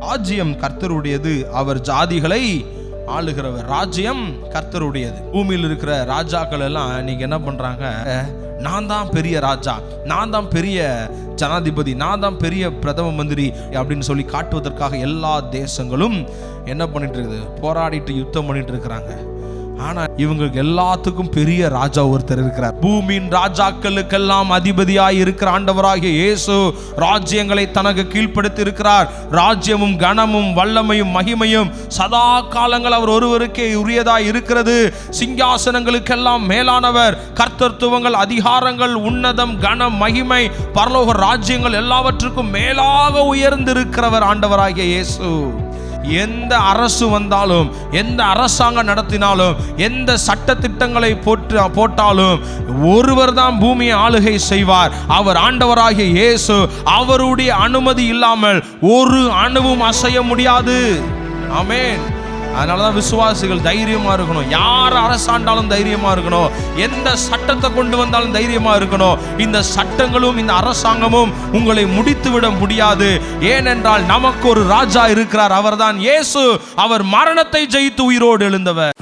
ராஜ்யம் கர்த்தருடையது, அவர் ஜாதிகளை ஆளுகிறவர். ராஜ்யம் கர்த்தருடையது. பூமியில் இருக்கிற ராஜாக்கள் எல்லாம் நீங்க என்ன பண்றாங்க, நான் தான் பெரிய ராஜா, நான் தான் பெரிய ஜனாதிபதி, நான் தான் பெரிய பிரதம மந்திரி அப்படின்னு சொல்லி காட்டுவதற்காக எல்லா தேசங்களும் என்ன பண்ணிட்டு இருக்குது, போராடிட்டு யுத்தம் பண்ணிட்டு இருக்கிறாங்க. ஆனா இவங்களுக்கு எல்லாத்துக்கும் பெரிய ராஜா ஒருத்தர் இருக்கிறார். பூமியின் ராஜாக்களுக்கெல்லாம் அதிபதியாய் இருக்கிற ஆண்டவராகிய இயேசு ராஜ்யங்களை தனக்கு கீழ்ப்படுத்தி இருக்கிறார். ராஜ்யமும் கனமும் வல்லமையும் மகிமையும் சதா காலங்கள் அவர் ஒருவருக்கே உரியதாய் இருக்கிறது. சிங்காசனங்களுக்கெல்லாம் மேலானவர். கர்த்தத்துவங்கள், அதிகாரங்கள், உன்னதம், கனம், மகிமை, பரலோக ராஜ்யங்கள் எல்லாவற்றுக்கும் மேலாக உயர்ந்திருக்கிறவர் ஆண்டவராகிய இயேசு. எந்த அரசு வந்தாலும், எந்த அரசாங்கம் நடத்தினாலும், எந்த சட்ட திட்டங்களை போட்டாலும் ஒருவர் தான் பூமியை ஆளுகை செய்வார். அவர் ஆண்டவராகிய இயேசு. அவருடைய அனுமதி இல்லாமல் ஒரு அணுவும் அசைய முடியாது. ஆமென். அதனாலதான் விசுவாசிகள் தைரியமா இருக்கணும். யார் அரசாண்டாலும் தைரியமா இருக்கணும். எந்த சட்டத்தை கொண்டு வந்தாலும் தைரியமா இருக்கணும். இந்த சட்டங்களும் இந்த அரசாங்கமும் உங்களை முடித்துவிட முடியாது. ஏனென்றால் நமக்கு ஒரு ராஜா இருக்கிறார். அவர்தான் இயேசு. அவர் மரணத்தை ஜெயித்து உயிரோடு எழுந்தவர்.